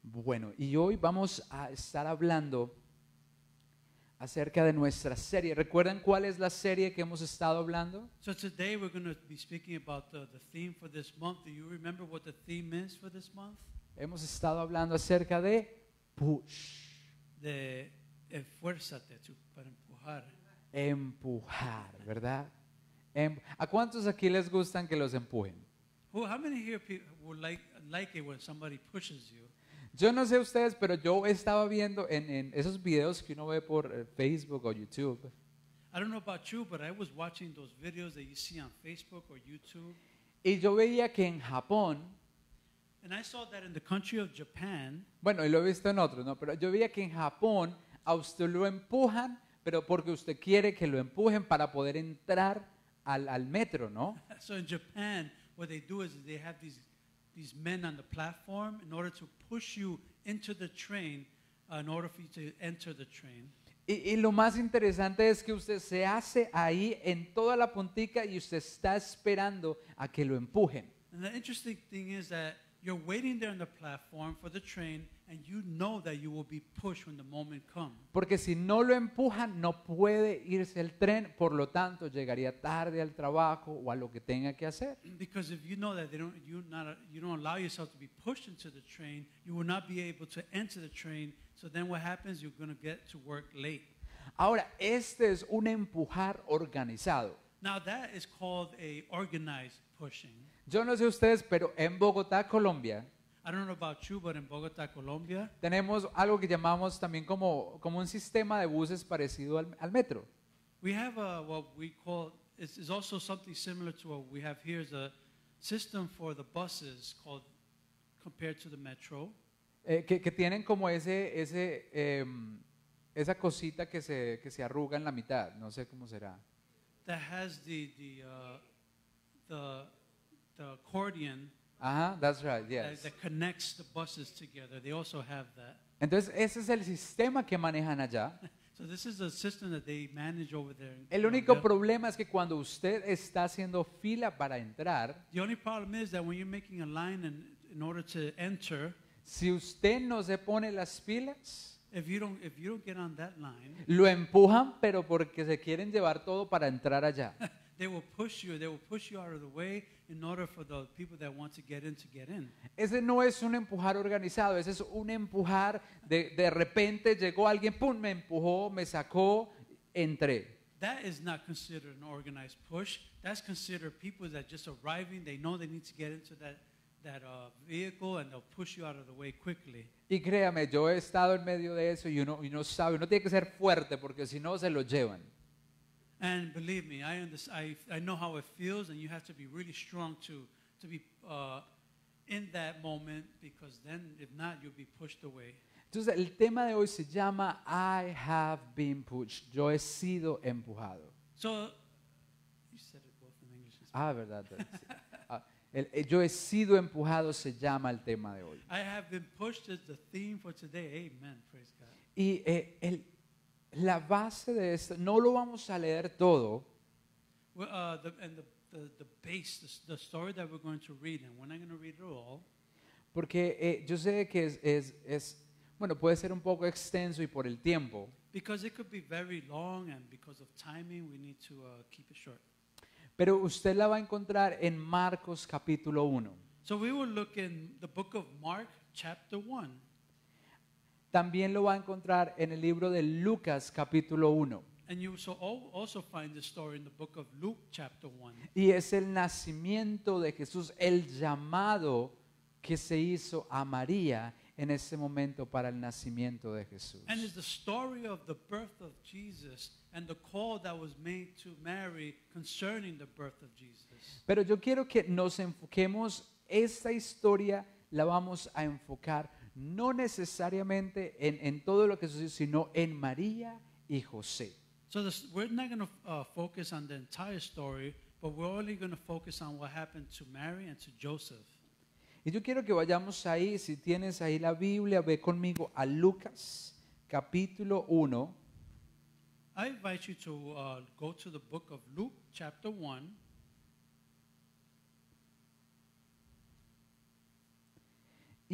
Bueno, y hoy vamos a estar hablando acerca de nuestra serie. ¿Recuerdan cuál es la serie que hemos estado hablando? So today we're going to be speaking about the theme for this month. Do you remember what the theme is for this month? Hemos estado hablando acerca de push, De esfuérzate para empujar. empujar, ¿verdad? ¿A cuántos aquí les gustan que los empujen? How many here would like it when somebody pushes you? Yo no sé ustedes, pero yo estaba viendo en esos videos que uno ve por Facebook o YouTube. I don't know about you, but I was watching those videos that you see on Facebook or YouTube. Y yo veía que en Japón, And I saw that in the country of Japan, bueno, y lo he visto en otros, ¿no? Pero yo veía que en Japón a usted lo empujan, pero porque usted quiere que lo empujen para poder entrar al metro, ¿no? so in Japan, what they do is they have these men on the platform in order to push you into the train in order for you to enter the train. Y lo más interesante es que usted se hace ahí en toda la puntica y usted está esperando a que lo empujen. And the interesting thing is that you're waiting there on the platform for the train and you know that you will be pushed when the moment comes. Porque si no lo empujan, no puede irse el tren, por lo tanto llegaría tarde al trabajo o a lo que tenga que hacer. Because if you know that you don't allow yourself to be pushed into the train, you will not be able to enter the train. So then what happens? You're going to get to work late. Ahora, este es un empujar organizado. Now that is called a organized pushing. Yo no sé ustedes, pero en Bogotá, Colombia, I don't know about you, but in Bogota, Colombia, tenemos algo que llamamos también como un sistema de buses parecido al metro. we have what we call, is also something similar to what we have here, is a system for the buses called, compared to the metro, Que tienen como esa cosita que se arruga en la mitad, no sé cómo será. that has the accordion Ajá, that's right, yes. that connects the buses together. They also have that. Entonces, ese es el sistema que manejan allá. So this is a system that they manage over there. in El único Colombia. problema es que cuando usted está haciendo fila para entrar, The only problem is that when you're making a line in order to enter, si usted no se pone las pilas, if you don't get on that line, lo empujan, pero porque se quieren llevar todo para entrar allá. they will push you out of the way in order for the people that want to get in. Ese no es un empujar organizado, ese es un empujar de repente llegó alguien, pum, me empujó, me sacó, entré. That is not considered an organized push. That's considered people that just arriving, they know they need to get into that vehicle and they'll push you out of the way quickly. Y créame, yo he estado en medio de eso y uno sabe, uno tiene que ser fuerte porque si no se lo llevan. And believe me, I know how it feels, and you have to be really strong to be in that moment, because then if not, you'll be pushed away. Entonces el tema de hoy se llama I have been pushed. Yo he sido empujado. So you said it both in English and Spanish. Ah, verdad. Yo he sido empujado se llama el tema de hoy. I have been pushed is the theme for today. Amen. Praise God. Y la base de esto, no lo vamos a leer todo, Well, the base, the story that we're going to read, and we're not going to read it all, porque yo sé que bueno, puede ser un poco extenso y por el tiempo, because it could be very long, and because of timing, we need to keep it short. pero usted la va a encontrar en Marcos capítulo 1. So we will look in the book of Mark, chapter 1. También lo va a encontrar en el libro de Lucas capítulo 1. And you also find the story in the book of Luke, chapter 1. Y es el nacimiento de Jesús, el llamado que se hizo a María en ese momento para el nacimiento de Jesús. And it's the story of the birth of Jesus and the call that was made to Mary concerning the birth of Jesus. Pero yo quiero que nos enfoquemos, esta historia la vamos a enfocar no necesariamente en todo lo que sucedió, sino en María y José. So we're not going to focus on the entire story, but we're only going to focus on what happened to Mary and to Joseph. Y yo quiero que vayamos ahí, si tienes ahí la Biblia, ve conmigo a Lucas capítulo 1. I invite you to go to the book of Luke, chapter 1.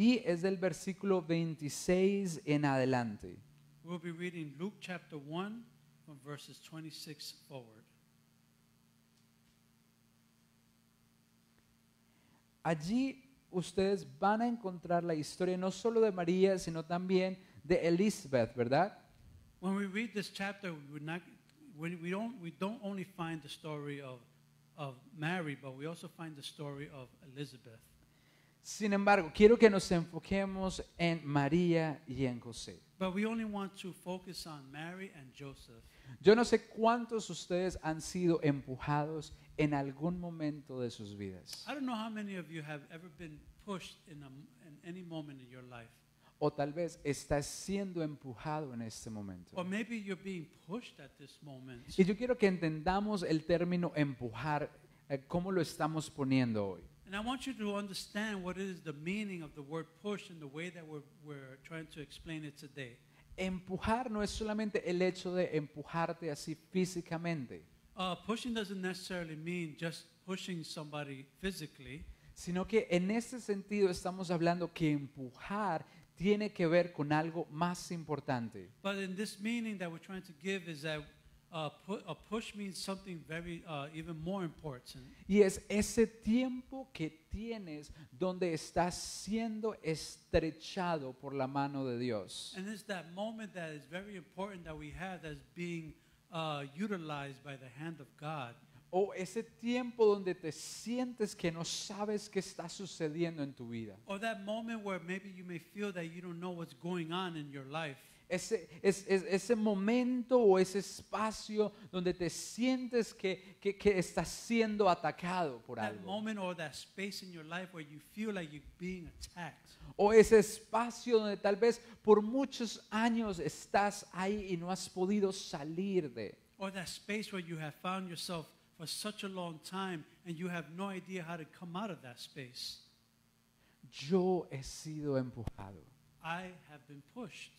y es del versículo 26 en adelante. We'll be reading Luke chapter 1 from verses 26 forward. Allí ustedes van a encontrar la historia no solo de María, sino también de Elizabeth, ¿verdad? When we read this chapter, we don't only find the story of Mary, but we also find the story of Elizabeth. Sin embargo, quiero que nos enfoquemos en María y en José. But we only want to focus on Mary and Joseph. Yo no sé cuántos de ustedes han sido empujados en algún momento de sus vidas. I don't know how many of you have ever been pushed in any moment in your life. O tal vez estás siendo empujado en este momento. Or maybe you're being pushed at this moment. Y yo quiero que entendamos el término empujar, cómo lo estamos poniendo hoy. And I want you to understand what is the meaning of the word push and the way that we're trying to explain it today. Empujar no es solamente el hecho de empujarte así físicamente, Pushing doesn't necessarily mean just pushing somebody physically, sino que en este sentido estamos hablando que empujar tiene que ver con algo más importante. but in this meaning that we're trying to give is that a push means something very even more important. Y es ese tiempo que tienes donde estás siendo estrechado por la mano de Dios. And it's that moment that is very important that we have that's being utilized by the hand of God. O ese tiempo donde te sientes que no sabes qué está sucediendo en tu vida. Or that moment where maybe you may feel that you don't know what's going on in your life. Ese momento o ese espacio donde te sientes que estás siendo atacado por That algo. moment or that space in your life where you feel like you're being attacked. O ese espacio donde tal vez por muchos años estás ahí y no has podido salir de. Or that space where you have found yourself for such a long time and you have no idea how to come out of that space. Yo he sido empujado. I have been pushed.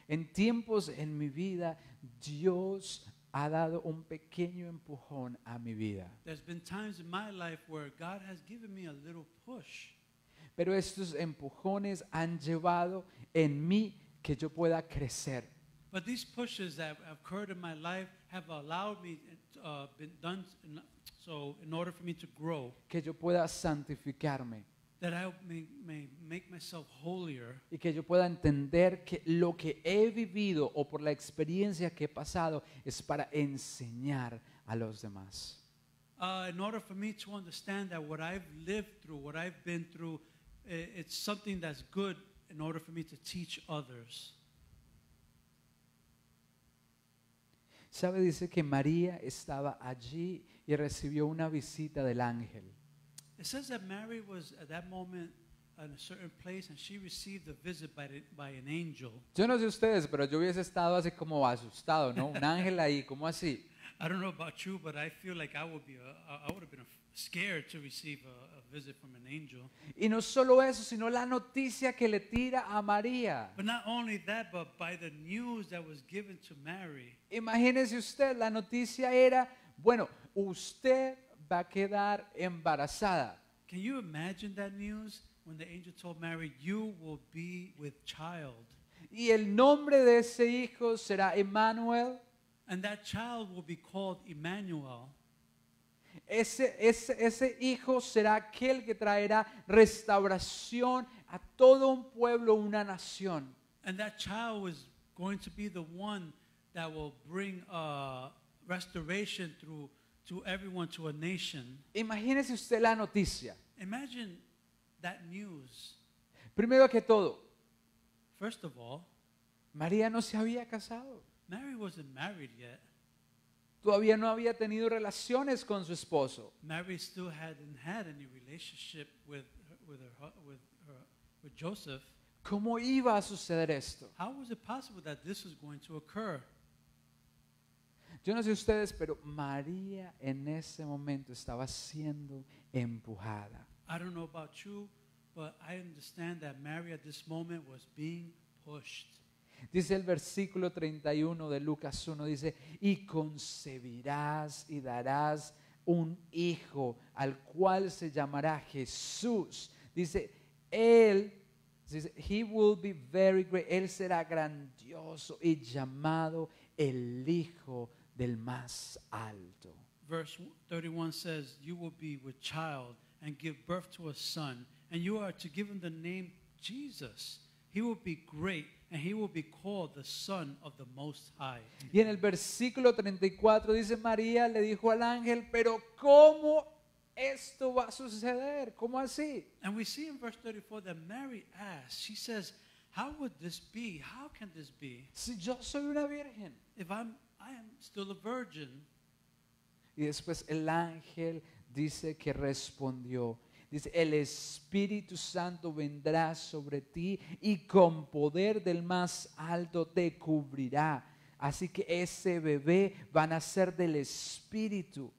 En tiempos en mi vida, Dios ha dado un pequeño empujón a mi vida. There's been times in my life where God has given me a little push. Pero estos empujones han llevado en mí que yo pueda crecer. But these pushes that have occurred in my life have allowed me, been done, so in order for me to grow, Que yo pueda santificarme. that I may make myself holier, Y que yo pueda entender que lo que he vivido o por la experiencia que he pasado es para enseñar a los demás. in order for me to understand that what I've lived through, what I've been through, it's something that's good in order for me to teach others. ¿Sabe? Dice que María estaba allí y recibió una visita del ángel. It says that Mary was at that moment in a certain place and she received a visit by an angel. Yo no sé ustedes, pero yo hubiese estado así como asustado, ¿no? Un ángel ahí, ¿cómo así? I don't know about you, but I feel like I would have been scared to receive a visit from an angel. Y no solo eso, sino la noticia que le tira a María. But not only that, but by the news that was given to Mary. Imagínese usted, la noticia era, bueno, usted va a quedar embarazada. Can you imagine that news when the angel told Mary, you will be with child? Y el nombre de ese hijo será Emmanuel. And that child will be called Emmanuel. Ese hijo será aquel que traerá restauración a todo un pueblo, una nación. And that child was going to be the one that will bring restoration to everyone, to a nation. Imagínese usted la noticia. Imagine that news. Primero que todo, First of all, María no se había casado. Mary wasn't married yet. Todavía no había tenido relaciones con su esposo. Mary still hadn't had any relationship with Joseph. ¿Cómo iba a suceder esto? How was it possible that this was going to occur? Yo no sé ustedes, pero María en ese momento estaba siendo empujada. I don't know about you, but I understand that Mary at this moment was being pushed. Dice el versículo 31 de Lucas 1, dice, y concebirás y darás un hijo al cual se llamará Jesús. Dice, él Dice, he will be very great. Él será grandioso y llamado el Hijo del Más Alto. Verse 31 says, you will be with child and give birth to a son, and you are to give him the name Jesus. He will be great, and he will be called the Son of the Most High. Y en el versículo 34 dice, María le dijo al ángel, pero ¿cómo esto va a suceder? ¿Cómo así? And we see in verse 34 that Mary asks, she says, how would this be? How can this be? Si yo soy una virgen. If I am still a virgin. Y después el ángel dice que respondió. Dice, el Espíritu Santo vendrá sobre ti y con poder del más alto te cubrirá. Así que ese bebé va a nacer del Espíritu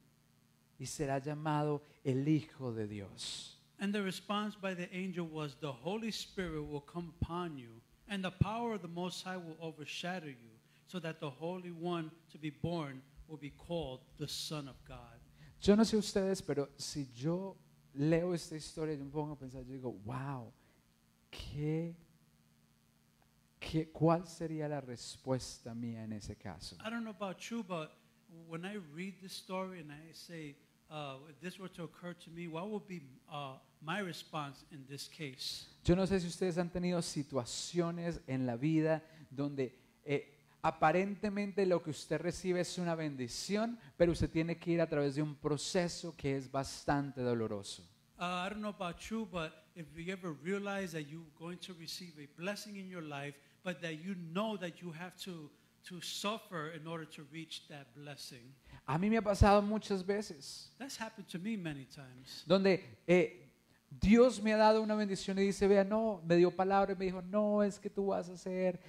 y será llamado el Hijo de Dios. And the response by the angel was, the Holy Spirit will come upon you, and the power of the Most High will overshadow you, so that the Holy One to be born will be called the Son of God. Yo no sé ustedes, pero si yo leo esta historia, yo me pongo a pensar, yo digo, wow, ¿cuál sería la respuesta mía en ese caso? I don't know about you, but when I read this story and I say, if this were to occur to me, what would be my response in this case? Yo no sé si ustedes han tenido situaciones en la vida donde aparentemente lo que usted recibe es una bendición, pero usted tiene que ir a través de un proceso que es bastante doloroso. I don't know about you, but if you ever realize that you're going to receive a blessing in your life, but that you know that you have to suffer in order to reach that blessing. A mí me ha pasado muchas veces That's happened to me many times. donde Dios me ha dado una bendición y dice, vea, no, me dio palabra y me dijo, no, es que tú vas a hacer,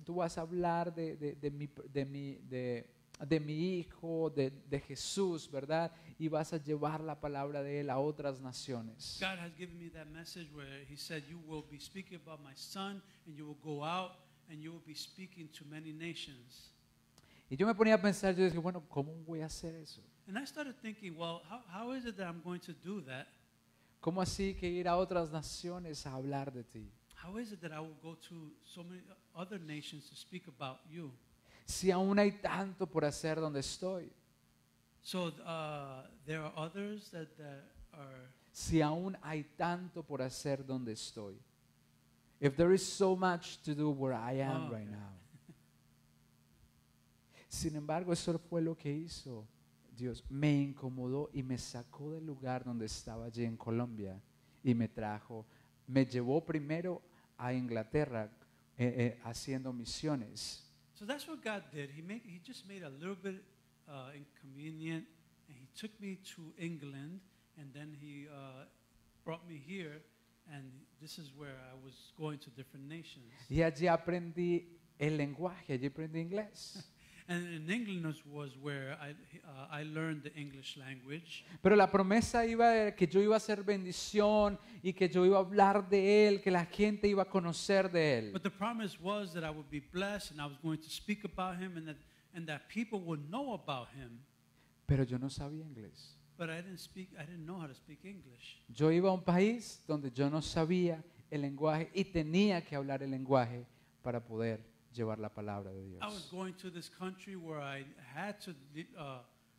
tú vas a hablar de mi hijo, de Jesús, ¿verdad? Y vas a llevar la palabra de él a otras naciones. God has given me that message where he said, you will be speaking about my son, and you will go out and you will be speaking to many nations. Y yo me ponía a pensar, yo dije, bueno, ¿cómo voy a hacer eso? And I started thinking, well, how is it that I'm going to do that? ¿Cómo así que ir a otras naciones a hablar de ti? How is it that I will go to so many other nations to speak about you? Si aún hay tanto por hacer donde estoy. So there are others that are, Si aún hay tanto por hacer donde estoy. If there is so much to do where I am right now. Sin embargo, eso fue lo que hizo Dios. Me incomodó y me sacó del lugar donde estaba allí en Colombia y me trajo, me llevó primero a Inglaterra haciendo misiones. so that's what God did. He just made a little bit inconvenient, and he took me to England, and then he brought me here, and this is where I was going to different nations. Y allí aprendí el lenguaje, allí aprendí inglés. And in England was where I learned the English language. Pero la promesa iba de que yo iba a ser bendición y que yo iba a hablar de Él, que la gente iba a conocer de Él. But the promise was that I would be blessed, and I was going to speak about him, and that people would know about him. Pero yo no sabía inglés. But I didn't know how to speak English. Yo iba a un país donde yo no sabía el lenguaje y tenía que hablar el lenguaje para poder llevar la palabra de I was Dios. going to this country where I had to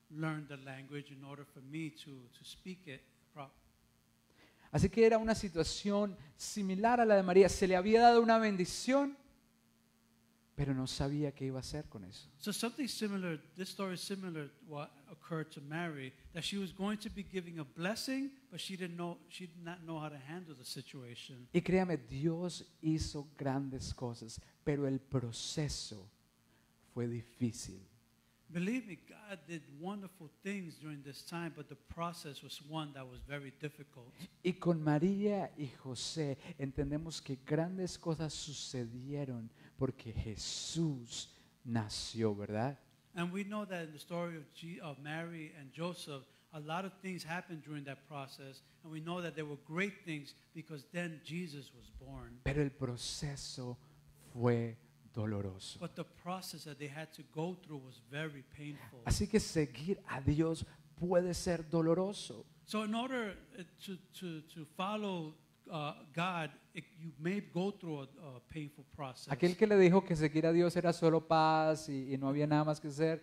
learn the language in order for me to speak it properly. Así que era una situación similar a la de María. Se le había dado una bendición, pero no sabía qué iba a hacer con eso. So something similar, this story is similar to what occurred to Mary, that she was going to be giving a blessing, but she did not know how to handle the situation. Y créame, Dios hizo grandes cosas, pero el proceso fue difícil. Believe me, God did wonderful things during this time, but the process was one that was very difficult. Y con María y José entendemos que grandes cosas sucedieron porque Jesús nació, ¿verdad? And we know that in the story of Mary and Joseph, a lot of things happened during that process, and we know that there were great things because then Jesus was born. Pero el proceso fue doloroso. But the process that they had to go through was very painful. Así que seguir a Dios puede ser doloroso. So in order to follow God, you may go through a painful process. Aquel que le dijo que seguir a Dios era solo paz y no había nada más que hacer,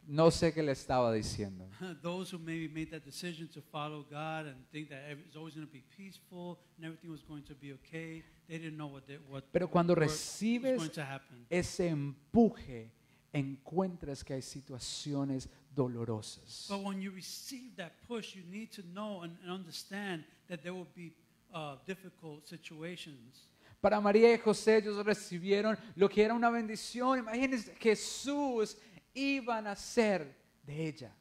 no sé qué le estaba diciendo. Those who maybe made that decision to follow God and think that it's always going to be peaceful and everything was going to be okay, they didn't know Pero cuando was going recibes to happen. ese empuje, encuentras que hay situaciones dolorosas. But when you receive that push, you need to know and understand that there will be difficult situations. Para María y José, ellos recibieron lo que era una bendición. Imagínense, Jesús iba a nacer de ella.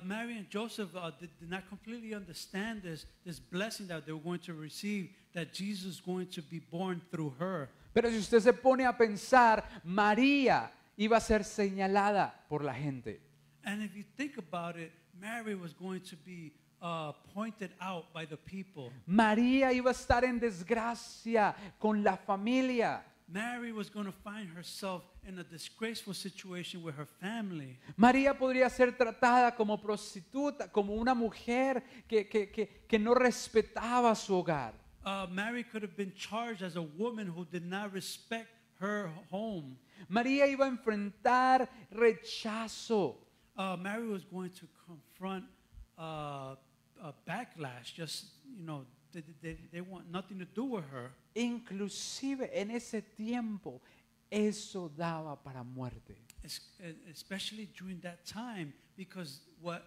Mary and Joseph did not completely understand this blessing that they were going to receive, that Jesus is going to be born through her. Pero si usted se pone a pensar, María iba a ser señalada por la gente. And if you think about it, Mary was going to be pointed out by the people. María iba a estar en desgracia con la familia. Mary was going to find herself in a disgraceful situation with her family. María podría ser tratada como prostituta, como una mujer que no respetaba su hogar. Mary could have been charged as a woman who did not respect her home. María iba a enfrentar rechazo. Mary was going to confront a backlash. Just, they want nothing to do with her. Inclusive en ese tiempo, eso daba para muerte. Especially during that time, because what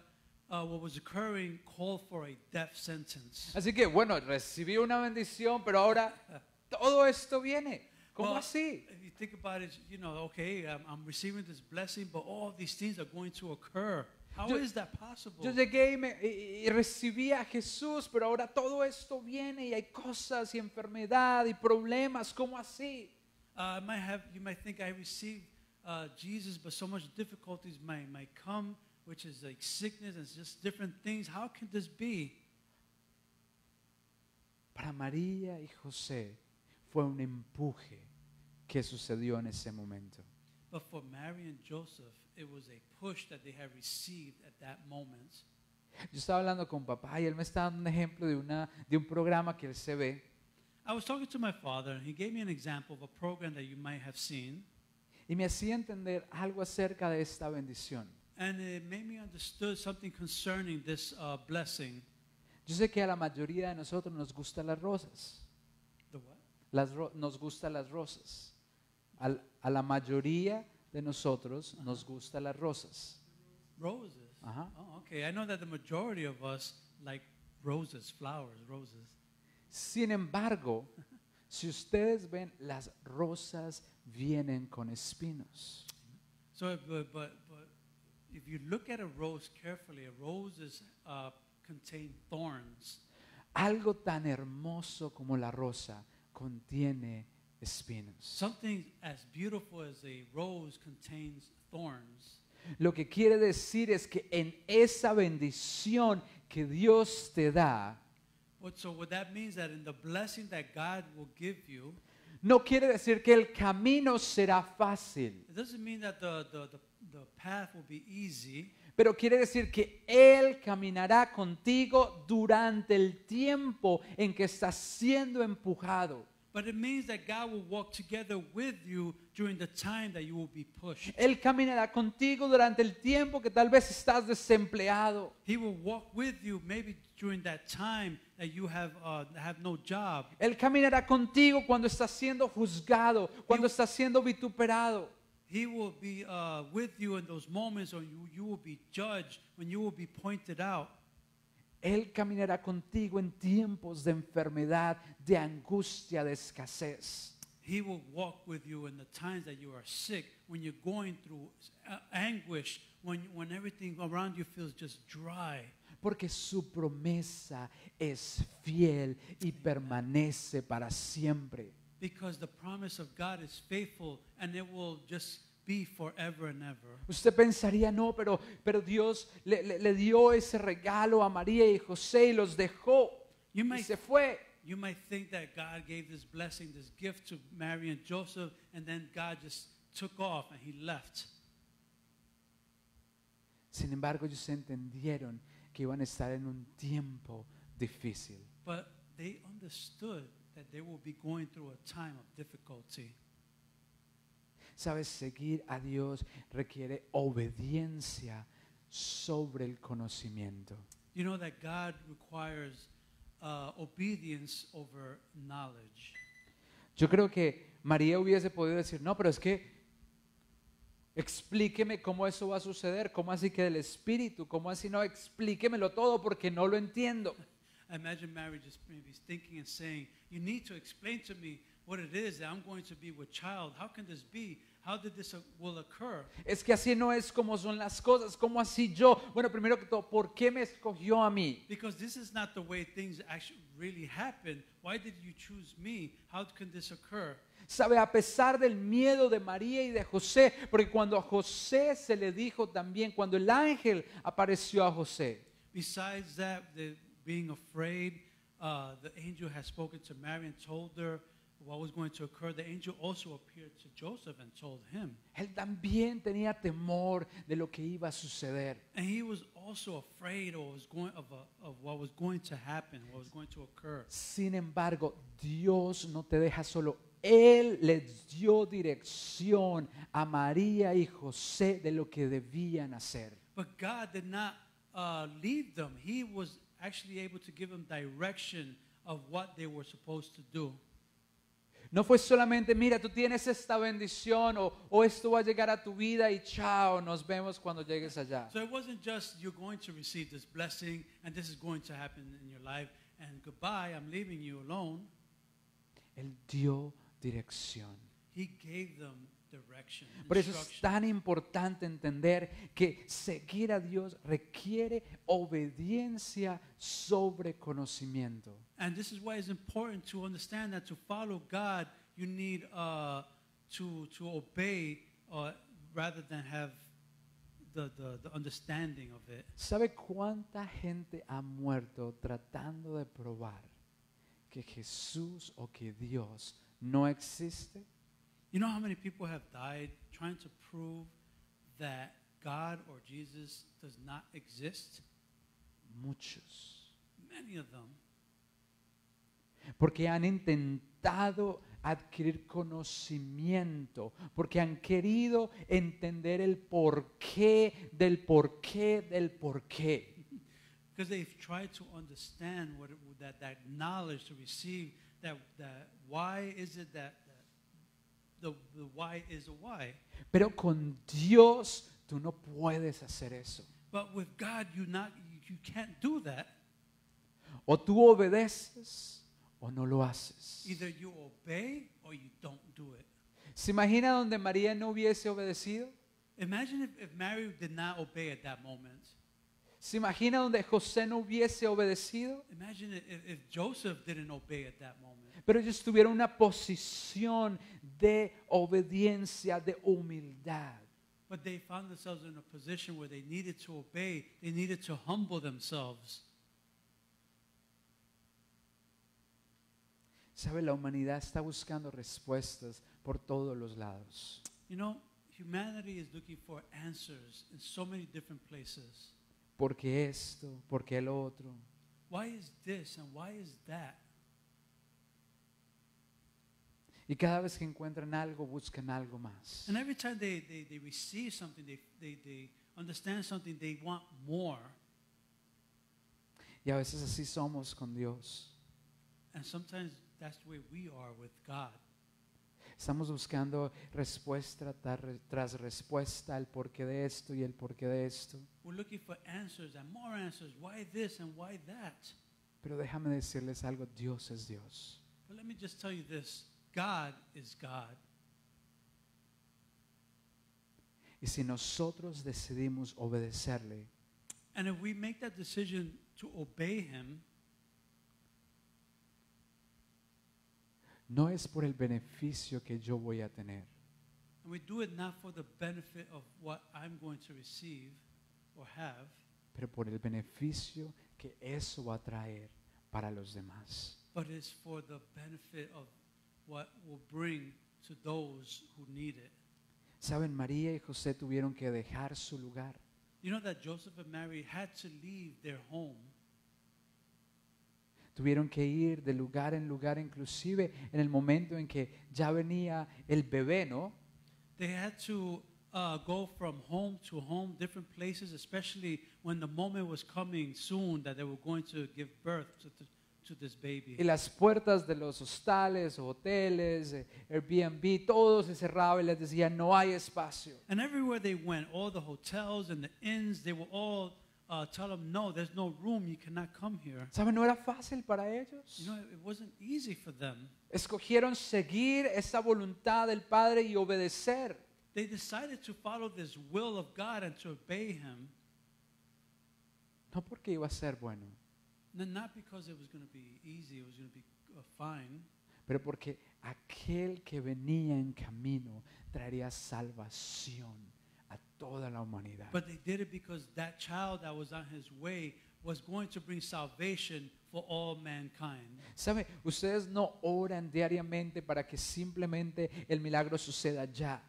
was occurring called for a death sentence. Así que, bueno, recibí una bendición, pero ahora todo esto viene. ¿Cómo Well, así? If you think about it, okay, I'm receiving this blessing, but all these things are going to occur. How is that possible? Yo llegué y recibí a Jesús, pero ahora todo esto viene y hay cosas y enfermedad y problemas. ¿Cómo así? You might think I received Jesus, but so much difficulties might come, which is like sickness and just different things. How can this be? Para María y José fue un empuje que sucedió en ese momento. But for Mary and Joseph, it was a push that they had received at that moment. Yo estaba hablando con papá y él me estaba dando un ejemplo de un programa que él se ve. I was talking to my father, and he gave me an example of a program that you might have seen. Y me hacía entender algo acerca de esta bendición. And it made me understand something concerning this blessing. Yo sé que a la mayoría de nosotros nos gustan las rosas. The what? Nos gustan las rosas. A la mayoría de nosotros nos gustan las rosas. Roses. Ajá. Oh, okay. I know that the majority of us like roses, flowers, roses. Sin embargo, si ustedes ven, las rosas vienen con espinos. So, but if you look at a rose carefully, a rose contain thorns. Algo tan hermoso como la rosa contiene espinos. Something as beautiful as a rose contains thorns. Lo que quiere decir es que en esa bendición que Dios te da, So what that means that in the blessing that God will give you, no quiere decir que el camino será fácil, it doesn't mean that the path will be easy, pero quiere decir que Él caminará contigo durante el tiempo en que estás siendo empujado. but it means that God will walk together with you during the time that you will be pushed. Él caminará contigo durante el tiempo que tal vez estás desempleado. He will walk with you maybe during that time that you have no job. Él caminará contigo cuando estás siendo juzgado, cuando estás siendo vituperado. He will be with you in those moments when you will be judged, when you will be pointed out. Él caminará contigo en tiempos de enfermedad, de angustia, de escasez. He will walk with you in the times that you are sick, when you're going through anguish, when everything around you feels just dry. Porque su promesa es fiel y permanece para siempre. Because the promise of God is faithful and it will just be forever and ever. Usted pensaría, no, pero Dios le dio ese regalo a María y José y los dejó You y might, se fue. you might think that God gave this blessing, this gift to Mary and Joseph, and then God just took off and he left. Sin embargo, ellos entendieron que iban a estar en un tiempo difícil. But they understood that they will be going through a time of difficulty. Sabes, seguir a Dios requiere obediencia sobre el conocimiento. You know that God requires obedience over knowledge. Yo creo que María hubiese podido decir, no, pero es que explíqueme cómo eso va a suceder, cómo así que del Espíritu, cómo así no, explíquemelo todo porque no lo entiendo. I imagine Mary just maybe thinking and saying, you need to explain to me what it is that I'm going to be with child. How can this be? How did this will occur? Es que así no es como son las cosas, como así yo. Bueno, primero que todo, ¿por qué me escogió a mí? Because this is not the way things actually really happen. Why did you choose me? How can this occur? Sabe, a pesar del miedo de María y de José, porque cuando a José se le dijo también, cuando el ángel apareció a José, Besides that, being afraid, the angel had spoken to Mary and told her what was going to occur. The angel also appeared to Joseph and told him. él también tenía temor de lo que iba a suceder. And he was also afraid of what was going to happen, what was going to occur. Sin embargo, Dios no te deja solo. Él les dio dirección a María y José de lo que debían hacer. But God did not leave them. He was actually able to give them direction of what they were supposed to do. No fue solamente, mira, tú tienes esta bendición o esto va a llegar a tu vida y chao, nos vemos cuando llegues allá. So it wasn't just you're going to receive this blessing and this is going to happen in your life and goodbye, I'm leaving you alone. Él dio dirección. He gave them direction, Por eso es instruction. tan importante entender que seguir a Dios requiere obediencia sobre conocimiento. And this is why it's important to understand that to follow God, you need to obey rather than have the understanding of it. ¿Sabe cuánta gente ha muerto tratando de probar que Jesús o que Dios no existe? You know how many people have died trying to prove that God or Jesus does not exist? Muchos. Many of them. Porque han intentado adquirir conocimiento, porque han querido entender el porqué del porqué del porqué. Because they've tried to understand that knowledge to receive that why is it that the why is a why. Pero con Dios tú no puedes hacer eso. But with God you can't do that. O tú obedeces o no lo haces. Either you obey or you don't do it. ¿Se imagina donde María no hubiese obedecido? Imagine if Mary did not obey at that moment. ¿Se imagina donde José no hubiese obedecido? Imagine if Joseph didn't obey at that moment. Pero ellos tuvieron una posición de obediencia, de humildad. But they found themselves in a position where they needed to obey. They needed to humble themselves. ¿Sabe? La humanidad está buscando respuestas por todos los lados. You know, humanity is looking for answers in so many different places. ¿Por qué esto? ¿Por qué lo otro? Why is this and why is that? Y cada vez que encuentran algo, buscan algo más. And every time they receive something, they understand something, they want more. Y a veces así somos con Dios. And sometimes that's the way we are with God. Estamos buscando respuesta tras respuesta, el porqué de esto y el porqué de esto. We're looking for answers and more answers. Why this and why that? Pero déjame decirles algo, Dios es Dios. But let me just tell you this. God is God. Y si nosotros decidimos obedecerle, And if we make that decision to obey Him, no es por el beneficio que yo voy a tener, and we do it not for the benefit of what I'm going to receive or have, pero por el beneficio que eso va a traer para los demás. but it's for the benefit of what will bring to those who need it. Saben, María y José tuvieron que dejar su lugar. You know that Joseph and Mary had to leave their home. Tuvieron que ir de lugar en lugar, inclusive en el momento en que ya venía el bebé, ¿no? They had to go from home to home, different places, especially when the moment was coming soon that they were going to give birth to this baby. Y las puertas de los hostales, hoteles, Airbnb, todo se cerraba y les decían, no hay espacio. And everywhere they went, all the hotels and the inns, they were all tell them, no, there's no room, you cannot come here. ¿Saben? No era fácil para ellos. You know, it wasn't easy for them. Escogieron seguir esa voluntad del Padre y obedecer. They decided to follow this will of God and to obey Him, No porque iba a ser bueno, not because it was going to be easy, it was going to be fine, pero porque aquel que venía en camino traería salvación a toda la humanidad. but they did it because that child that was on his way was going to bring salvation for all mankind. ¿Sabe? Ustedes no oran diariamente para que simplemente el milagro suceda ya.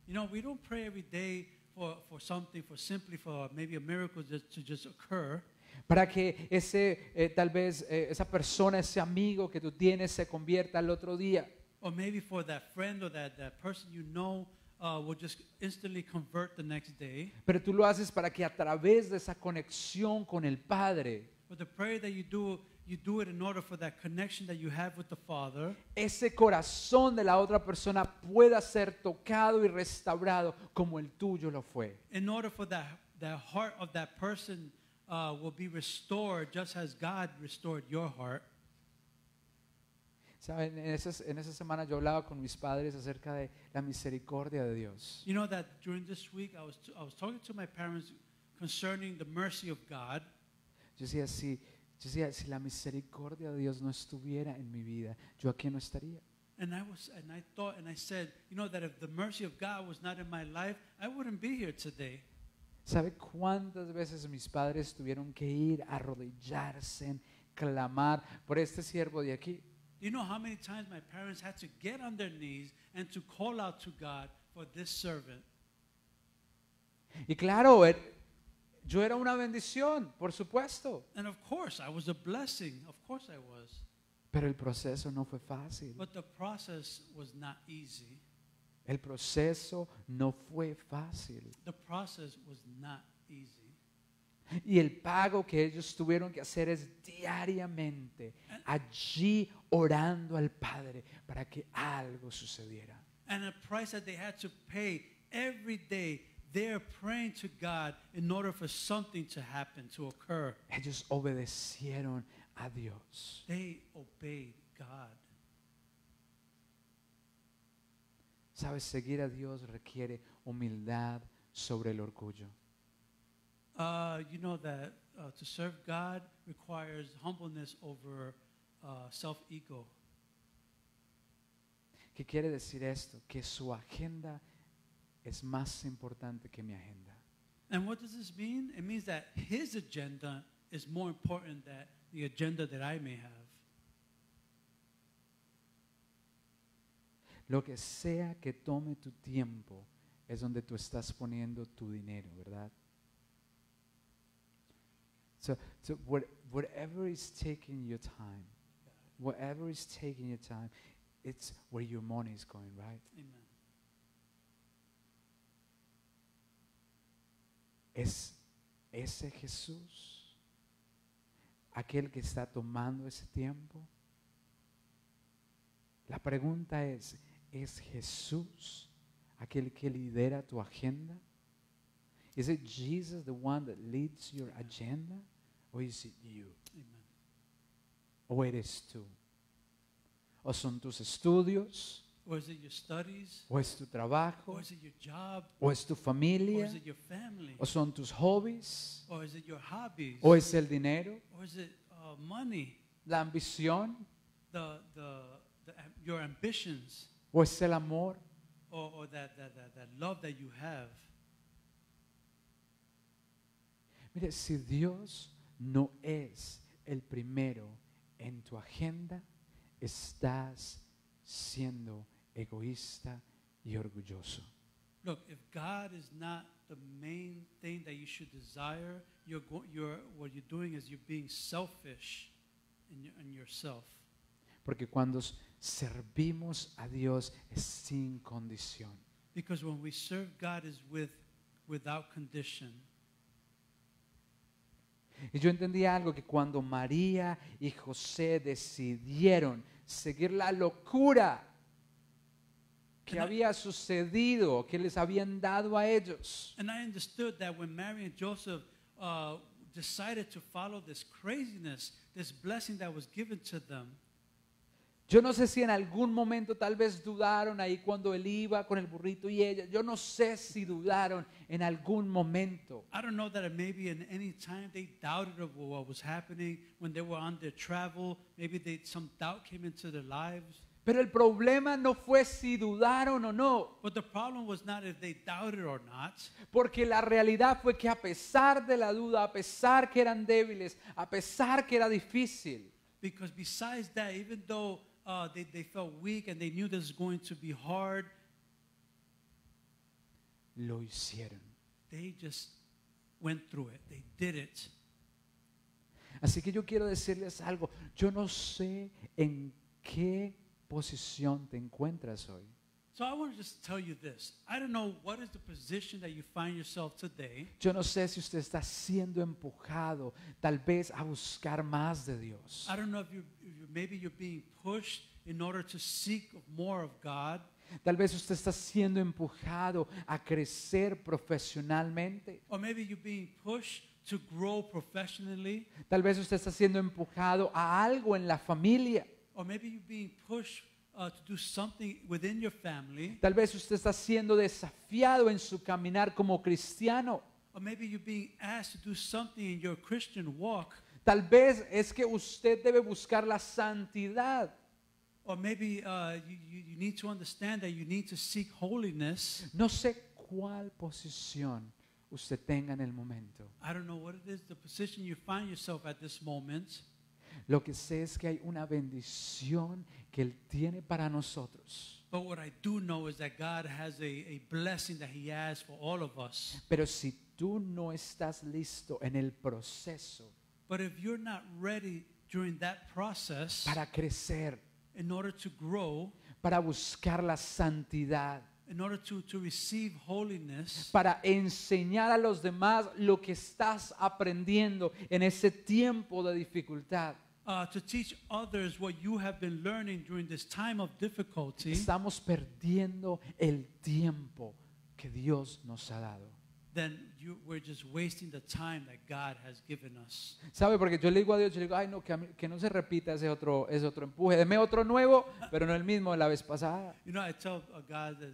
You know, we don't pray every day for something, for maybe a miracle to just occur. Para que tal vez esa persona, ese amigo que tú tienes se convierta al otro día. Or maybe for that friend or that person you know will just instantly convert the next day. Pero tú lo haces para que a través de esa conexión con el Padre, But the prayer that you do it in order for that connection that you have with the Father, ese corazón de la otra persona pueda ser tocado y restaurado como el tuyo lo fue. in order for that heart of that person will be restored just as God restored your heart. ¿Saben? En esa semana yo hablaba con mis padres acerca de la misericordia de Dios. You know that during this week I was talking to my parents concerning the mercy of God. Yo decía, si la misericordia de Dios no estuviera en mi vida, yo aquí no estaría. And I thought and I said, you know, that if the mercy of God was not in my life, I wouldn't be here today. ¿Sabe cuántas veces mis padres tuvieron que ir a arrodillarse, clamar por este siervo de aquí? Do you know how many times my parents had to get on their knees and to call out to God for this servant? Y claro, yo era una bendición, por supuesto, And of course, I was a blessing. Of course I was. pero el proceso no fue fácil. But the process was not easy. El proceso no fue fácil. The process was not easy. Y el pago que ellos tuvieron que hacer es diariamente allí orando al Padre para que algo sucediera. And a price that they had to pay every day, they're praying to God in order for something to happen, to occur. Ellos obedecieron a Dios. They obeyed God. Sabes, seguir a Dios requiere humildad sobre el orgullo. You know that to serve God requires humbleness over self-ego. ¿Qué quiere decir esto? Que su agenda es más importante que mi agenda. And what does this mean? It means that His agenda is more important than the agenda that I may have. Lo que sea que tome tu tiempo es donde tú estás poniendo tu dinero, ¿verdad? So whatever is taking your time, whatever is taking your time, it's where your money is going, right? Amen. Es ese Jesús, aquel que está tomando ese tiempo. La pregunta es Jesús aquel que lidera tu agenda? Is it Jesus the one that leads your agenda? Or is it you? Amen. Or it is tú? ¿O son tus estudios? Or is it your studies? ¿O es tu trabajo? Or is it your job? ¿O es tu Or familia? is it your family? ¿O son tus hobbies? Or is it your hobbies? ¿O es el dinero? Or is it money? ¿La ambición? Your ambitions? ¿O es el amor? Or that love that you have? Mire, si Dios no es el primero en tu agenda, estás siendo egoísta y orgulloso. Look, if God is not the main thing that you should desire, what you're doing is you're being selfish. in yourself. Porque cuando servimos a Dios es sin condición. Because when we serve God is without condition. Y yo entendí algo, que cuando María y José decidieron seguir la locura que había sucedido, que les habían dado a ellos, And I understood that when Mary and Joseph decided to follow this craziness, this blessing that was given to them, yo no sé si en algún momento tal vez dudaron ahí cuando él iba con el burrito y ella. Yo no sé si dudaron en algún momento. I don't know that maybe in any time they doubted of what was happening when they were on their travel. Maybe some doubt came into their lives. Pero el problema no fue si dudaron o no, But the problem was not if they doubted or not. porque la realidad fue que a pesar de la duda, a pesar que eran débiles, a pesar que era difícil, Because besides that, even though they felt weak and they knew this was going to be hard, lo hicieron. they just went through it. They did it. Así que yo quiero decirles algo. Yo no sé en qué posición te encuentras hoy. So I want to just tell you this. I don't know what is the position that you find yourself today. Yo no sé si usted está siendo empujado tal vez a buscar más de Dios. I don't know if maybe you're being pushed in order to seek more of God. Tal vez usted está siendo empujado a crecer profesionalmente. Or maybe you're being pushed to grow professionally. Tal vez usted está siendo empujado a algo en la familia. Or maybe you're being pushed to do something within your family. Tal vez usted está siendo desafiado en su caminar como cristiano. Or maybe you're being asked to do something in your Christian walk. Tal vez es que usted debe buscar la santidad. Or maybe you need to understand that you need to seek holiness. No sé cuál posición usted tenga en el momento. I don't know what it is, the position you find yourself at this moment. Lo que sé es que hay una bendición que Él tiene para nosotros. But what I do know is that God has a blessing that He has for all of us. Pero si tú no estás listo en el proceso But if you're not ready during that process, para crecer, in order to grow, para buscar la santidad, in order to receive holiness, para enseñar a los demás lo que estás aprendiendo en ese tiempo de dificultad, to teach others what you have been learning during this time of difficulty, estamos perdiendo el tiempo que Dios nos ha dado. then we're just wasting the time that God has given us. ¿Sabe? Porque yo le digo a Dios, yo le digo, ay no, que no se repita ese otro empuje, deme otro nuevo, pero no el mismo de la vez pasada. You know, I tell God that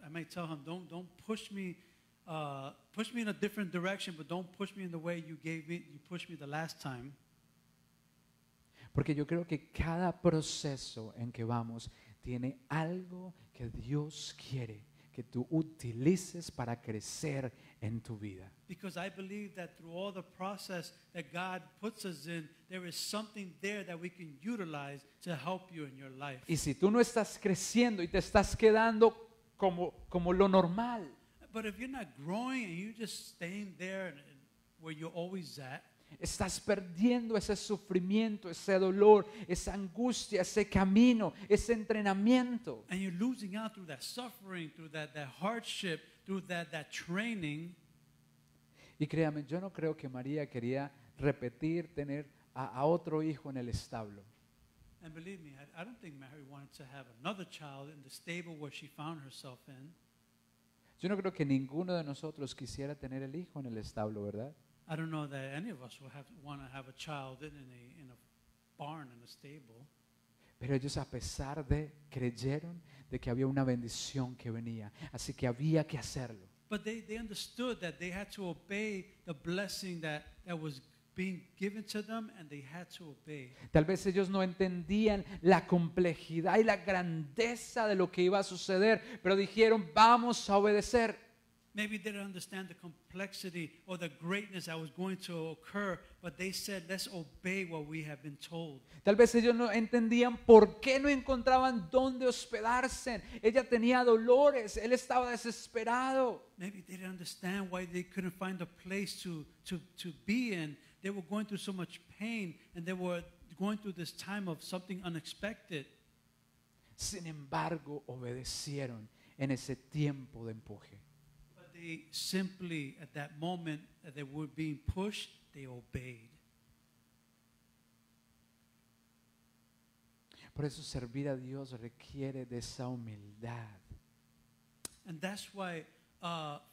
I might tell Him, don't push me in a different direction, but don't push me in the way you pushed me the last time. Porque yo creo que cada proceso en que vamos tiene algo que Dios quiere que tú utilices para crecer en tu vida. Because I believe that through all the process that God puts us in, there is something there that we can utilize to help you in your life. Y si tú no estás creciendo y te estás quedando como lo normal, But if you're not growing and you're just staying there where you're always at, estás perdiendo ese sufrimiento, ese dolor, esa angustia, ese camino, ese entrenamiento. and you're losing out through that suffering, through that hardship, through that training. Y créame, yo no creo que María quería repetir tener a otro hijo en el establo. And believe me, I don't think Mary wanted to have another child in the stable where she found herself in. Yo no creo que ninguno de nosotros quisiera tener el hijo en el establo, ¿verdad? I don't know that any of us want to have a child in a barn, in a stable. Pero ellos a pesar de creyeron de que había una bendición que venía, así que había que hacerlo. But they understood that they had to obey the blessing that was being given to them, and they had to obey. Tal vez ellos no entendían la complejidad y la grandeza de lo que iba a suceder, pero dijeron, vamos a obedecer. Maybe they didn't understand the complexity or the greatness that was going to occur, but they said, let's obey what we have been told. Tal vez ellos no entendían por qué no encontraban dónde hospedarse. Ella tenía dolores, él estaba desesperado. Maybe they didn't understand why they couldn't find a place to be in. they were going through so much pain and they were going through this time of something unexpected. Sin embargo, obedecieron en ese tiempo de empuje. But they simply, at that moment that they were being pushed, they obeyed. Por eso servir a Dios requiere de esa humildad. And that's why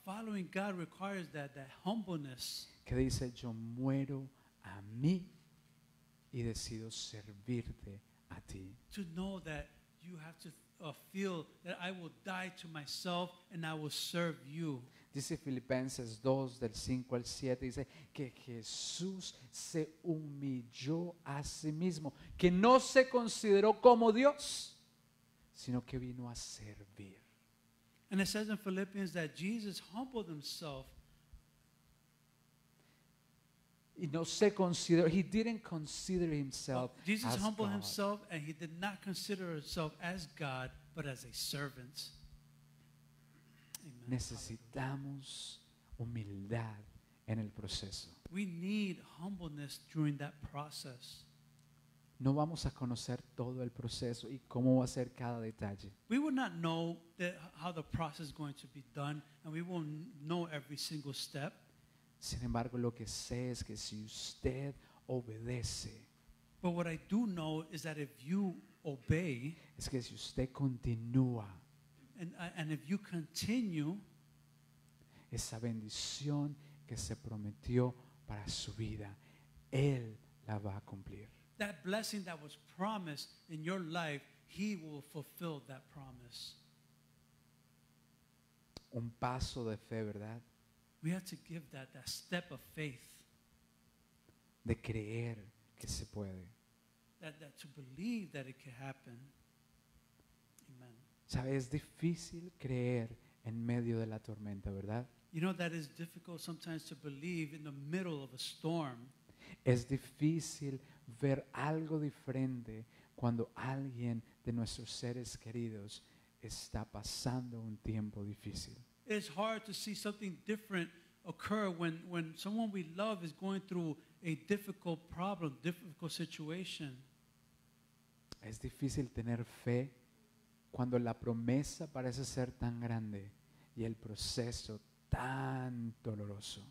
following God requires that humbleness. Que dice, yo muero a mí y decido servirte a ti. To know that you have to feel that I will die to myself and I will serve you. Dice Filipenses 2, del 5 al 7, dice que Jesús se humilló a sí mismo, que no se consideró como Dios, sino que vino a servir. And it says in Philippians that Jesus humbled himself. Y no se consideró, he didn't consider himself Jesus as humbled God. himself and he did not consider himself as God, but as a servant. Amen. Necesitamos humildad en el proceso. We need humbleness during that process. No vamos a conocer todo el proceso y cómo va a ser cada detalle. We will not know how the process is going to be done, and we won't know every single step. Sin embargo, lo que sé es que si usted obedece, But what I do know is that if you obey es que si usted continúa, and if you continue, esa bendición que se prometió para su vida, Él la va a cumplir. that blessing that was promised in your life, he will fulfill that promise. Un paso de fe, ¿verdad? We have to give that step of faith, De creer que se puede. that to believe that it can happen. Amen. ¿Sabe? Es difícil creer en medio de la tormenta, ¿verdad? You know that is difficult sometimes to believe in the middle of a storm. Es difícil ver algo diferente cuando alguien de nuestros seres queridos está pasando un tiempo difícil. It's hard to see something different occur when someone we love is going through a difficult problem, difficult situation. Es difícil tener fe cuando la promesa parece ser tan grande y el proceso tan doloroso.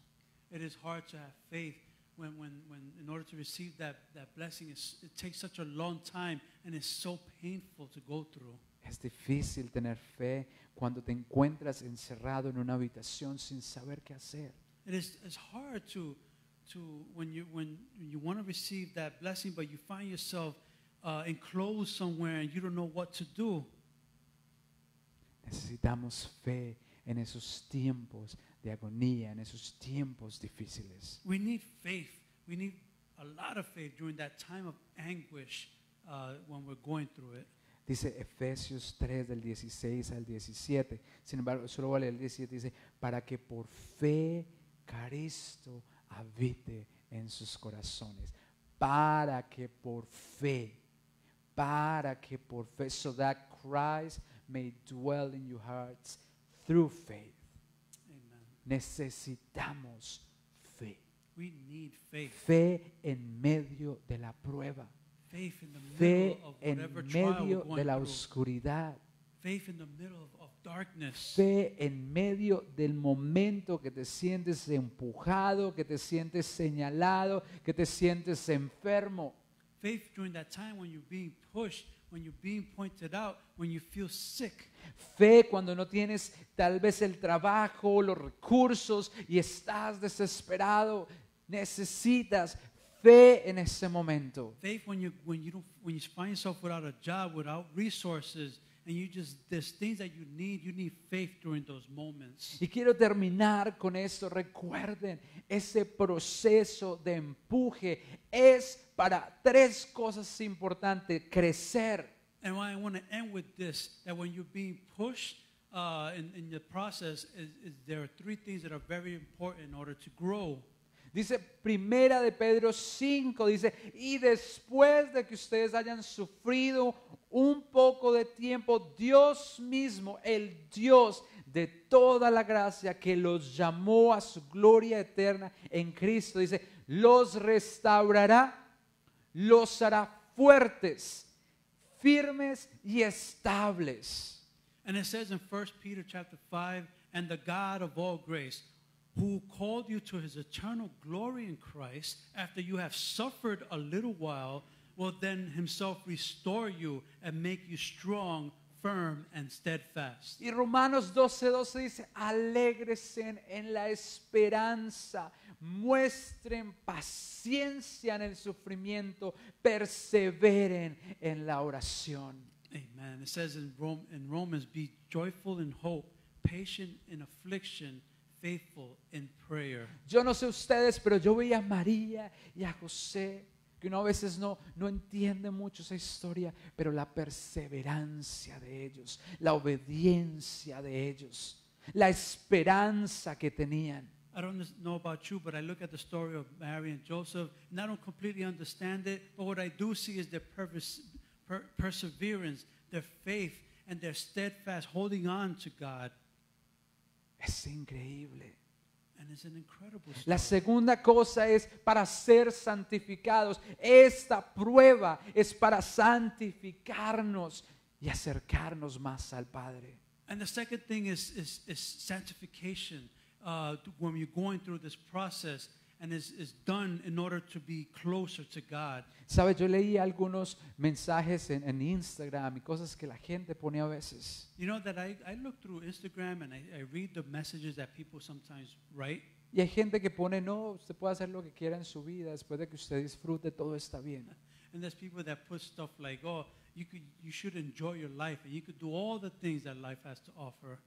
It is hard to have faith when in order to receive that blessing, it takes such a long time and it's so painful to go through. Es difícil tener fe cuando te encuentras encerrado en una habitación sin saber qué hacer. It's hard to when you want to receive that blessing, but you find yourself enclosed somewhere and you don't know what to do. Necesitamos fe en esos tiempos de agonía, en esos tiempos difíciles. We need faith. We need a lot of faith during that time of anguish when we're going through it. Dice Efesios 3 del 16 al 17. Sin embargo, solo voy a leer el 17. Dice, para que por fe Cristo habite en sus corazones. Para que por fe. So that Christ may dwell in your hearts through faith. Amen. Necesitamos fe. We need faith. Fe en medio de la prueba. Faith in the Fe middle of en whatever trial medio we're going de la through. oscuridad. Faith in the middle of darkness. Fe en medio del momento que te sientes empujado, que te sientes señalado, que te sientes enfermo. Faith during that time when you're being pushed, when you're being pointed out, when you feel sick. Fe cuando no tienes tal vez el trabajo, los recursos y estás desesperado. Necesitas fe en ese momento. Faith when you find yourself without a job, without resources, and there's things that you need faith during those moments. Y quiero terminar con esto. Recuerden, ese proceso de empuje es para tres cosas importantes. Crecer, And I want to end with this, that when you're being pushed in the process, there are three things that are very important in order to grow. dice Primera de Pedro 5, dice, y después de que ustedes hayan sufrido un poco de tiempo, Dios mismo, el Dios de toda la gracia que los llamó a su gloria eterna en Cristo, dice, los restaurará, los hará fuertes, firmes y estables. And it says in 1 Peter chapter 5, and the God of all grace, who called you to his eternal glory in Christ, after you have suffered a little while, will then himself restore you and make you strong, firm, and steadfast. Y Romanos 12:12 dice, alégresen en la esperanza, muestren paciencia en el sufrimiento, perseveren en la oración. Amen. It says in Romans, be joyful in hope, patient in affliction, faithful in prayer. Yo no sé ustedes, pero yo veía a María y a José, que uno a veces no entiende mucho esa historia, pero la perseverancia de ellos, la obediencia de ellos, la esperanza que tenían. I don't know about you, but I look at the story of Mary and Joseph, and I don't completely understand it, but what I do see is their perseverance, their faith, and their steadfast holding on to God. Es increíble. And it's an incredible story. La segunda cosa es para ser santificados. Esta prueba es para santificarnos y acercarnos más al Padre. And the second thing is sanctification. When you're going through this process, and is done in order to be closer to God. ¿Sabe? Yo leí algunos mensajes en Instagram y cosas que la gente pone a veces. You know that I look through Instagram and I read the messages that people sometimes write. Y hay gente que pone, no, usted puede hacer lo que quiera en su vida, después de que usted disfrute, todo está bien. And there's people that put stuff like, oh, you should enjoy your life and you could do all the things that life has to offer.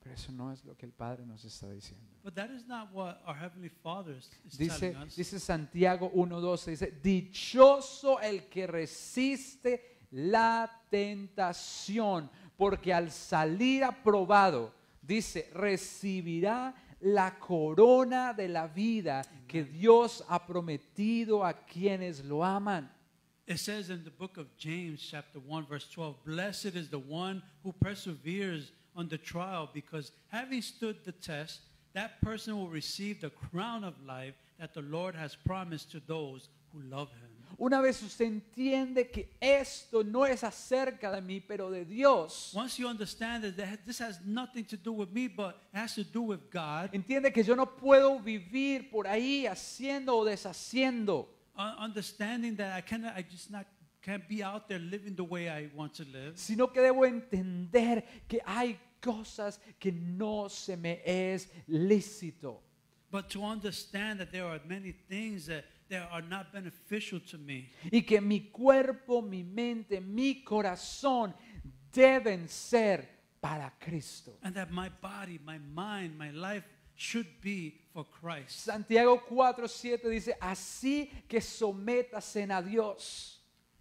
Pero eso no es lo que el Padre nos está diciendo. But that is not what our Heavenly Father is telling us. Dice Santiago 1:12, dice, dichoso el que resiste la tentación, porque al salir aprobado, dice, recibirá la corona de la vida que Dios ha prometido a quienes lo aman. It says in the book of James chapter 1 verse 12, blessed is the one who perseveres under trial, because having stood the test, that person will receive the crown of life that the Lord has promised to those who love him. Una vez usted entiende que esto no es acerca de mí, pero de Dios. Once you understand that this has nothing to do with me, but it has to do with God. Entiende que yo no puedo vivir por ahí haciendo o deshaciendo. Understanding that I just can't be out there living the way I want to live. Sino que debo entender que hay cosas que no se me es lícito. But to understand that there are many things that are not beneficial to me. Y que mi cuerpo, mi mente, mi corazón deben ser para Cristo. And that my body, my mind, my life should be for Christ. Santiago 4:7 dice, así que sométasen a Dios.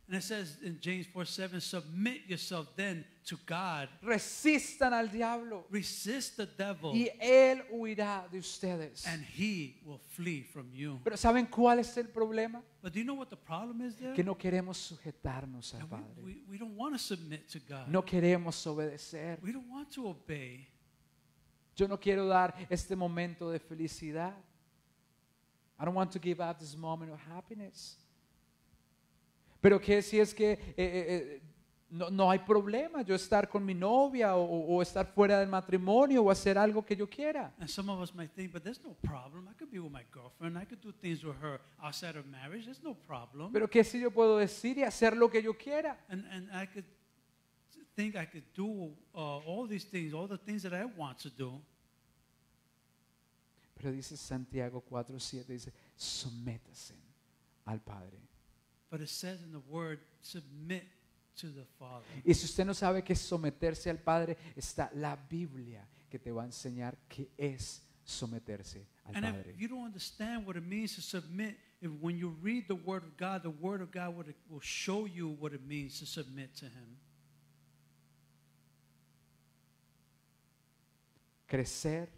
And it says in James 4:7, submit yourself then to God. Resistan al diablo Resist the devil, y él huirá de ustedes. and he will flee from you. Pero ¿saben cuál es el problema? But do you know what the problem is there? Que no queremos sujetarnos al And Padre. we don't want to submit to God. No queremos obedecer. We don't want to obey. Yo no quiero dar este momento de felicidad. I don't want to give up this moment of happiness. Pero ¿qué si es que no hay problema yo estar con mi novia o estar fuera del matrimonio o hacer algo que yo quiera? And some of us might think, but there's no problem. I could be with my girlfriend. I could do things with her outside of marriage. There's no problem. Pero ¿qué si yo puedo decir y hacer lo que yo quiera? And I could think I could do all these things, all the things that I want to do. Pero dice Santiago 4:7, dice, sométase al Padre. But it says in the word, submit to the Father. Y si usted no sabe qué es someterse al Padre, está la Biblia que te va a enseñar qué es someterse al And Padre. if you don't understand what it means to submit, if when you read the Word of God will show you what it means to submit to Him. Crecer,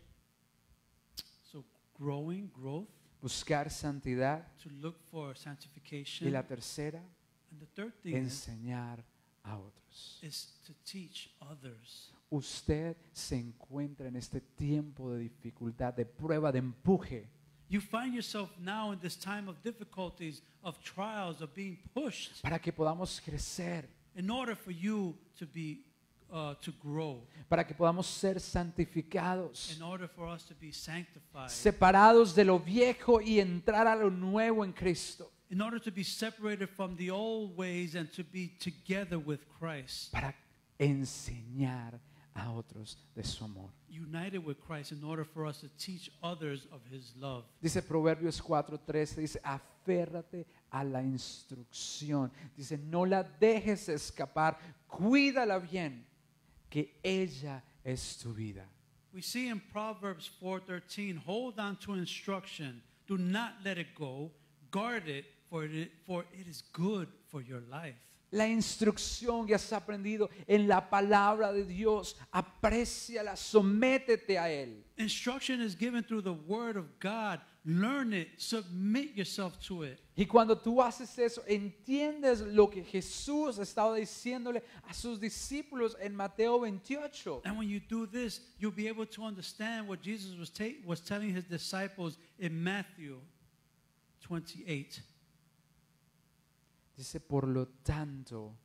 So growth, buscar santidad. to look for Y sanctification. la tercera, And the third thing enseñar a otros. is to teach others. Usted se encuentra en este tiempo de dificultad, de prueba, de empuje. You find yourself now in this time of difficulties, of trials, of being pushed para que podamos crecer, in order for you to be to grow, para que podamos ser santificados, in order for us to be sanctified, separados de lo viejo y entrar a lo nuevo en Cristo, in order to be separated from the old ways and to be together with Christ, para enseñar a otros de su amor. united with Christ, in order for us to teach others of His love. Dice Proverbios 4:13, dice, aférrate a la instrucción. Dice, no la dejes escapar, cuídala bien, que ella es tu vida. We see in Proverbs 4:13, hold on to instruction, do not let it go, guard it, for it is good for your life. La instrucción que has aprendido en la palabra de Dios, apréciala, sométete a Él. Instruction is given through the Word of God. Learn it, submit yourself to it. Y cuando tú haces eso, entiendes lo que Jesús estaba diciéndole a sus discípulos en Mateo 28. And when you do this, you'll be able to understand what Jesus was telling His disciples in Matthew 28. Dice, por lo tanto,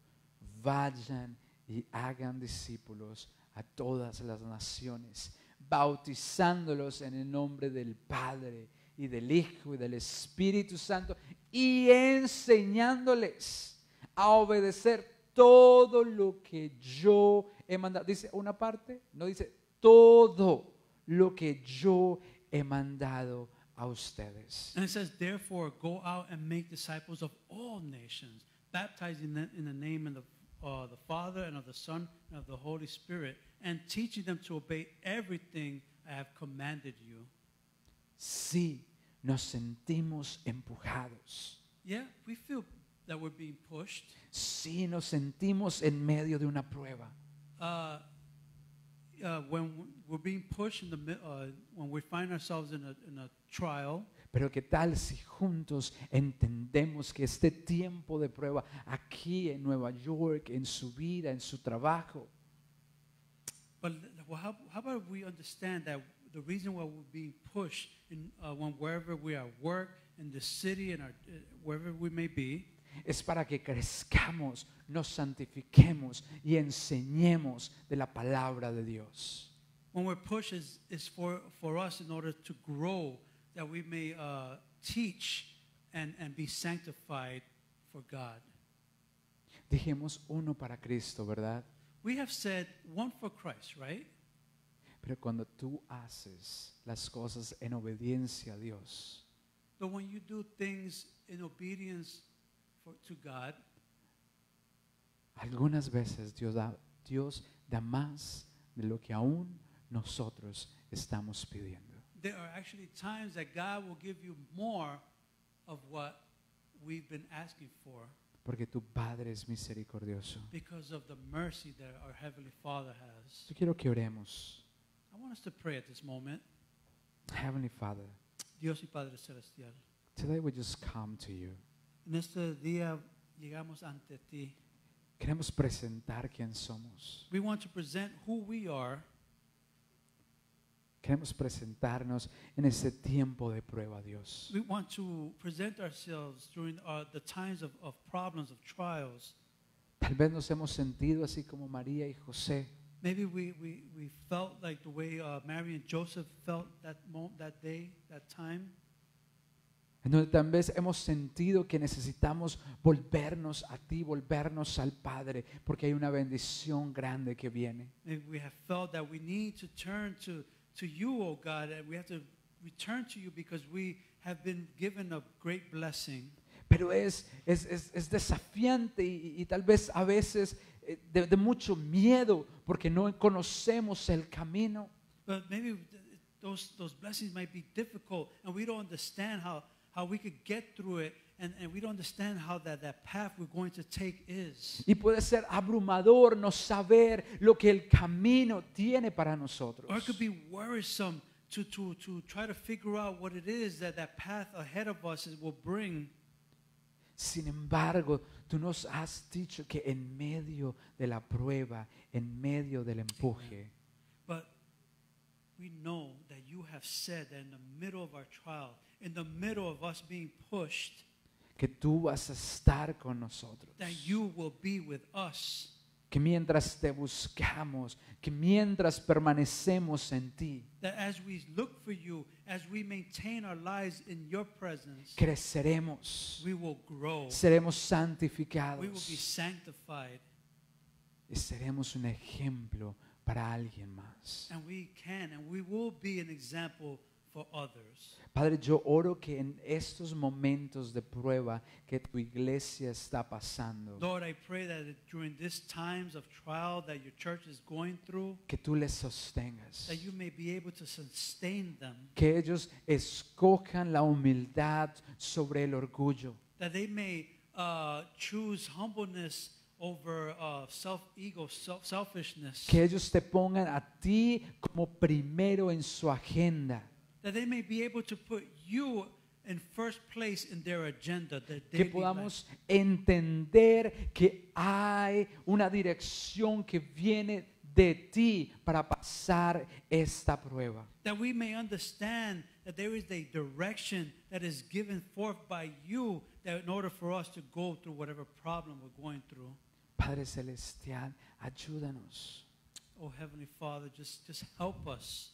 vayan y hagan discípulos a todas las naciones, bautizándolos en el nombre del Padre y del Hijo y del Espíritu Santo y enseñándoles a obedecer todo lo que yo he mandado. Dice una parte, no dice todo lo que yo he mandado a ustedes. And it says, therefore, go out and make disciples of all nations, baptizing them in the name of the Father and of the Son and of the Holy Spirit, and teaching them to obey everything I have commanded you. Sí, nos sentimos empujados. Yeah, we feel that we're being pushed. Sí, nos sentimos en medio de una prueba. When we're being pushed when we find ourselves in a trial. Pero qué tal si juntos entendemos que este tiempo de prueba aquí en Nueva York, en su vida, en su trabajo, But how about we understand that the reason why we're being pushed wherever we are at work, in the city, in wherever we may be, es para que crezcamos, nos santifiquemos y enseñemos de la palabra de Dios. when we're pushed is for us in order to grow, that we may teach and be sanctified for God. Dijimos uno para Cristo, ¿verdad? We have said one for Christ, right? Pero cuando tú haces las cosas en obediencia a Dios, But when you do things in obedience to God, algunas veces Dios da más de lo que aún nosotros estamos pidiendo. there are actually times that God will give you more of what we've been asking for Porque tu Padre es misericordioso. because of the mercy that our Heavenly Father has. Yo quiero que oremos. I want us to pray at this moment. Heavenly Father, Dios y Padre Celestial, today we just come to you. en este día llegamos ante ti. Queremos presentar quién somos. We want to present who we are. Queremos presentarnos en este tiempo de prueba, Dios. We want to present ourselves during the times of problems, of trials. Tal vez nos hemos sentido así como María y José, Maybe we felt like the way Mary and Joseph felt that day, that time. en donde tal vez hemos sentido que necesitamos volvernos a ti, volvernos al Padre, porque hay una bendición grande que viene. Maybe we have felt that we need to turn to you, oh God, and we have to return to you because we have been given a great blessing. Pero es desafiante y tal vez a veces de mucho miedo porque no conocemos el camino. But maybe those blessings might be difficult, and we don't understand how we could get through it, and we don't understand how that path we're going to take is. Y puede ser abrumador no saber lo que el camino tiene para nosotros. Or it could be worrisome to try to figure out what it is that path ahead of us will bring. Sin embargo, tú nos has dicho que en medio de la prueba, en medio del empuje, But we know that you have said that in the middle of our trial, in the middle of us being pushed, que tú vas a estar con nosotros, that you will be with us. que mientras te buscamos, que mientras permanecemos en ti, That as we look for you, as we maintain our lives in your presence, creceremos, we will grow. seremos We will be santificados sanctified. y seremos un ejemplo para alguien más. And we can and we will be an example for others. Padre, yo oro que en estos momentos de prueba que tu iglesia está pasando, Lord, I pray that during these times of trial that your church is going through, que tú les sostengas, that you may be able to sustain them, que ellos escojan la humildad sobre el orgullo, that they may choose humbleness over self-ego, selfishness, que ellos te pongan a ti como primero en su agenda, that they may be able to put you in first place in their agenda, their que daily life. podamos entender que hay una dirección que viene de ti para pasar esta prueba. That we may understand that there is a direction that is given forth by you that in order for us to go through whatever problem we're going through. Padre Celestial, ayúdanos. Oh Heavenly Father, just help us.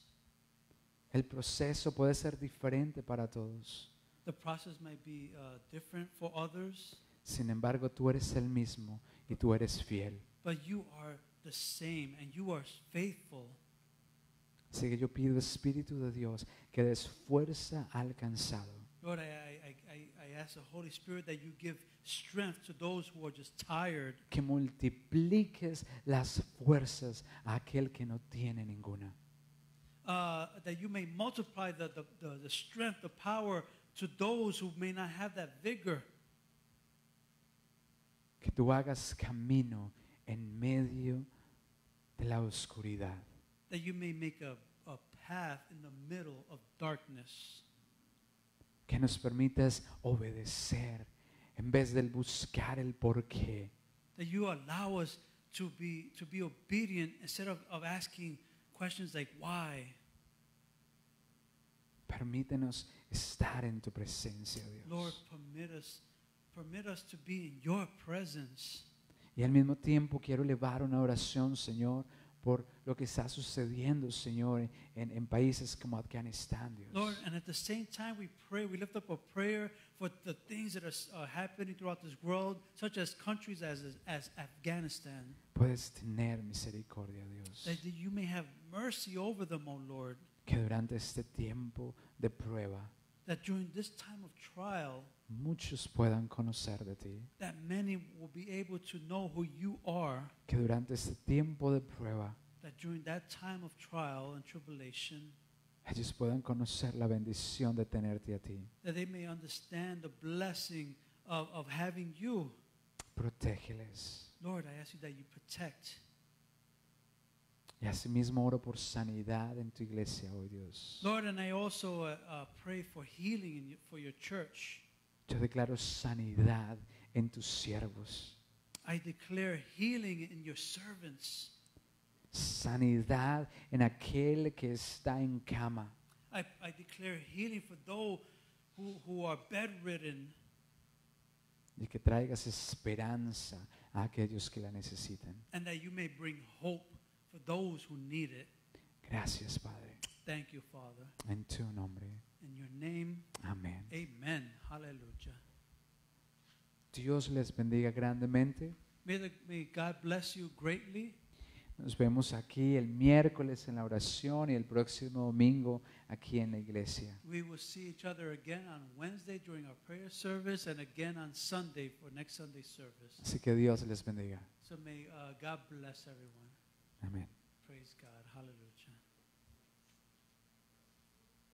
El proceso puede ser diferente para todos. The process might be different for others, Sin embargo, tú eres el mismo y tú eres fiel. but you are the same and you are faithful. Así que yo pido, Espíritu de Dios, que des fuerza al cansado, Lord, I ask the Holy Spirit that you give strength to those who are just tired, que multipliques las fuerzas a aquel que no tiene ninguna. that you may multiply the strength, the power to those who may not have that vigor. Que tú hagas camino en medio de la oscuridad. That you may make a path in the middle of darkness. Que nos permitas obedecer en vez de buscar el porqué. That you allow us to be obedient instead of asking questions like why. Permítenos estar en tu presencia, Lord, Dios. permit us to be in your presence. Y al mismo tiempo quiero elevar una oración, Señor, por lo que está sucediendo, Señor, en países como Afganistán, Dios. Lord, and at the same time we lift up a prayer for the things that are happening throughout this world, such as countries as Afghanistan. Puedes tener misericordia, Dios. That you may have mercy over them, O Lord. Que durante este tiempo de prueba, That during this time of trial, muchos puedan conocer de ti. that many will be able to know who you are. Que durante este tiempo de prueba, That during that time of trial and tribulation, ellos puedan conocer la bendición de tenerte a ti. that they may understand the blessing of having you. Protégeles. Lord, I ask you that you protect. Y asimismo oro por sanidad en tu iglesia hoy, Dios. Lord, and I also pray for healing for your church. Yo declaro sanidad en tus siervos. I declare healing in your servants. Sanidad en aquel que está en cama. I declare healing for those who are bedridden. Y que traigas esperanza a aquellos que la necesitan. And that you may bring hope for those who need it. Gracias, Padre. Thank you, Father. En tu nombre. In your name, Amén. amen. Hallelujah. Dios les bendiga grandemente. May God bless you greatly. Nos vemos aquí el miércoles en la oración y el próximo domingo aquí en la iglesia. We will see each other again on Wednesday during our prayer service and again on Sunday for next Sunday service. Así que Dios les bendiga. So may God bless everyone. Amén. Praise God. Hallelujah.